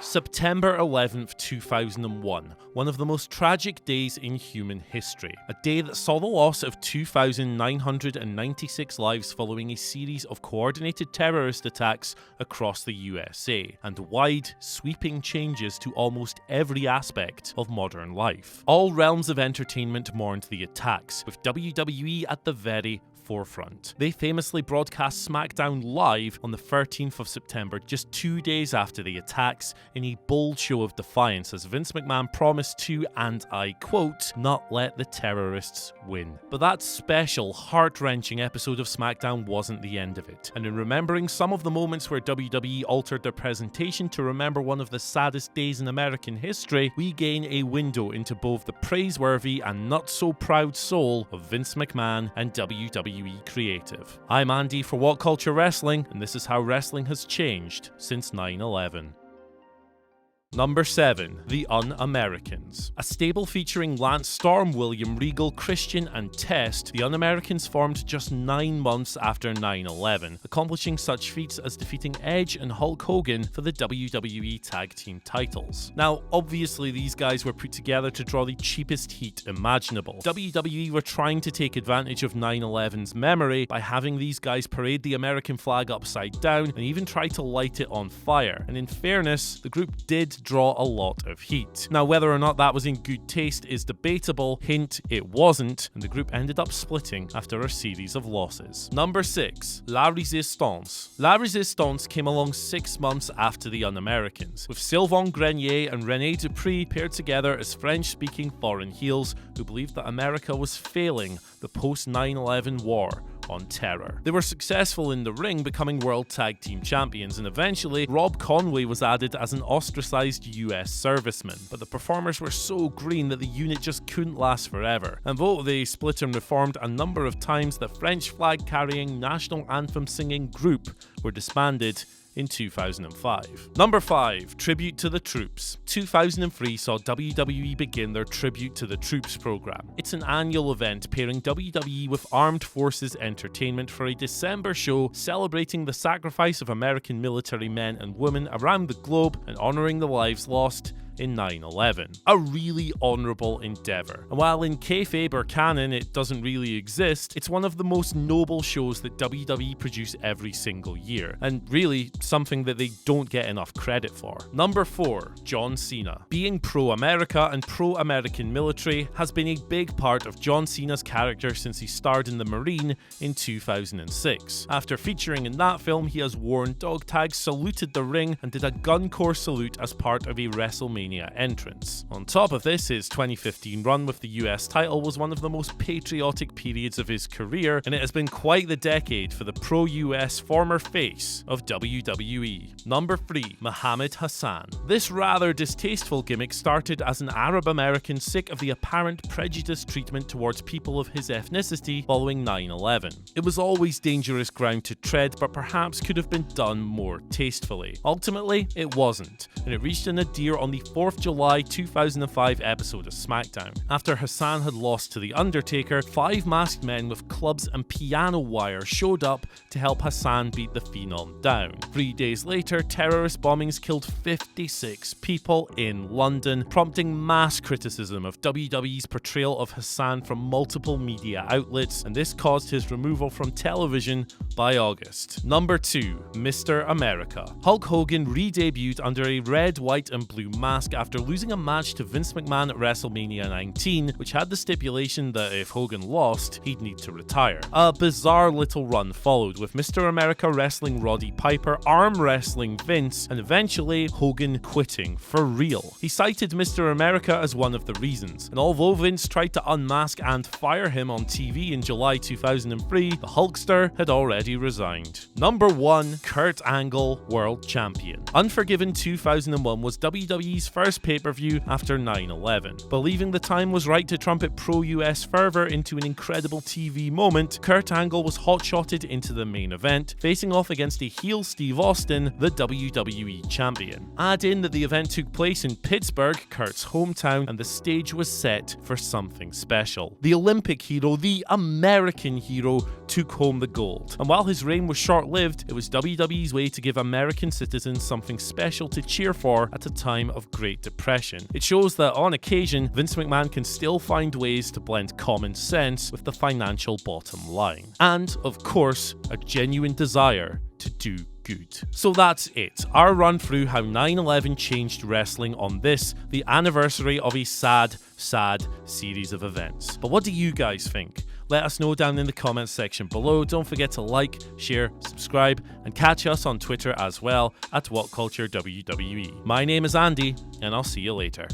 September 11th, 2001, one of the most tragic days in human history. A day that saw the loss of 2,996 lives following a series of coordinated terrorist attacks across the USA, and wide, sweeping changes to almost every aspect of modern life. All realms of entertainment mourned the attacks, with WWE at the very forefront. They famously broadcast SmackDown live on the 13th of September, just 2 days after the attacks, in a bold show of defiance as Vince McMahon promised to, and I quote, not let the terrorists win. But that special, heart-wrenching episode of SmackDown wasn't the end of it, and in remembering some of the moments where WWE altered their presentation to remember one of the saddest days in American history, we gain a window into both the praiseworthy and not-so-proud soul of Vince McMahon and WWE creative. I'm Andy for WhatCulture Wrestling, and this is how wrestling has changed since 9/11. Number 7. The Un-Americans. A stable featuring Lance Storm, William Regal, Christian, and Test, the Un-Americans formed just 9 months after 9/11, accomplishing such feats as defeating Edge and Hulk Hogan for the WWE Tag Team titles. Now, obviously these guys were put together to draw the cheapest heat imaginable. WWE were trying to take advantage of 9/11's memory by having these guys parade the American flag upside down and even try to light it on fire. And in fairness, the group did draw a lot of heat. Now, whether or not that was in good taste is debatable. Hint, it wasn't, and the group ended up splitting after a series of losses. Number 6. La Resistance. La Resistance came along 6 months after the Un-Americans, with Sylvain Grenier and René Dupree paired together as French-speaking foreign heels who believed that America was failing the post-9/11 war on terror. They were successful in the ring, becoming World Tag Team Champions, and eventually Rob Conway was added as an ostracized US serviceman. But the performers were so green that the unit just couldn't last forever. And though they split and reformed a number of times, the French flag-carrying, national anthem-singing group were disbanded in 2005. Number 5. Tribute to the Troops. 2003 saw WWE begin their Tribute to the Troops program. It's an annual event pairing WWE with Armed Forces Entertainment for a December show celebrating the sacrifice of American military men and women around the globe and honoring the lives lost in 9/11. A really honourable endeavour. And while in kayfabe or canon it doesn't really exist, it's one of the most noble shows that WWE produce every single year, and really something that they don't get enough credit for. Number 4. John Cena. Being pro-America and pro-American military has been a big part of John Cena's character since he starred in The Marine in 2006. After featuring in that film, he has worn dog tags, saluted the ring, and did a gun corps salute as part of a WrestleMania entrance. On top of this, his 2015 run with the US title was one of the most patriotic periods of his career, and it has been quite the decade for the pro-US former face of WWE. Number 3. Muhammad Hassan. This rather distasteful gimmick started as an Arab American sick of the apparent prejudiced treatment towards people of his ethnicity following 9/11. It was always dangerous ground to tread, but perhaps could have been done more tastefully. Ultimately, it wasn't, and it reached a nadir on the 4th July 2005 episode of SmackDown. After Hassan had lost to The Undertaker, 5 masked men with clubs and piano wire showed up to help Hassan beat the Phenom down. 3 days later, terrorist bombings killed 56 people in London, prompting mass criticism of WWE's portrayal of Hassan from multiple media outlets, and this caused his removal from television by August. Number 2. Mr. America. Hulk Hogan re-debuted under a red, white, and blue mask after losing a match to Vince McMahon at WrestleMania 19, which had the stipulation that if Hogan lost, he'd need to retire. A bizarre little run followed, with Mr. America wrestling Roddy Piper, arm wrestling Vince, and eventually Hogan quitting for real. He cited Mr. America as one of the reasons, and although Vince tried to unmask and fire him on TV in July 2003, the Hulkster had already resigned. Number 1. Kurt Angle, World Champion. Unforgiven 2001 was WWE's first pay-per-view after 9/11. Believing the time was right to trumpet pro-US fervor into an incredible TV moment, Kurt Angle was hotshotted into the main event, facing off against a heel Steve Austin, the WWE champion. Add in that the event took place in Pittsburgh, Kurt's hometown, and the stage was set for something special. The Olympic hero, the American hero, took home the gold. And while his reign was short-lived, it was WWE's way to give American citizens something special to cheer for at a time of Great Depression. It shows that, on occasion, Vince McMahon can still find ways to blend common sense with the financial bottom line. And, of course, a genuine desire to do good. So that's it, our run through how 9/11 changed wrestling on this, the anniversary of a sad series of events. But what do you guys think? Let us know down in the comments section below. Don't forget to like, share, subscribe, and catch us on Twitter as well at WhatCulture WWE. My name is Andy, and I'll see you later.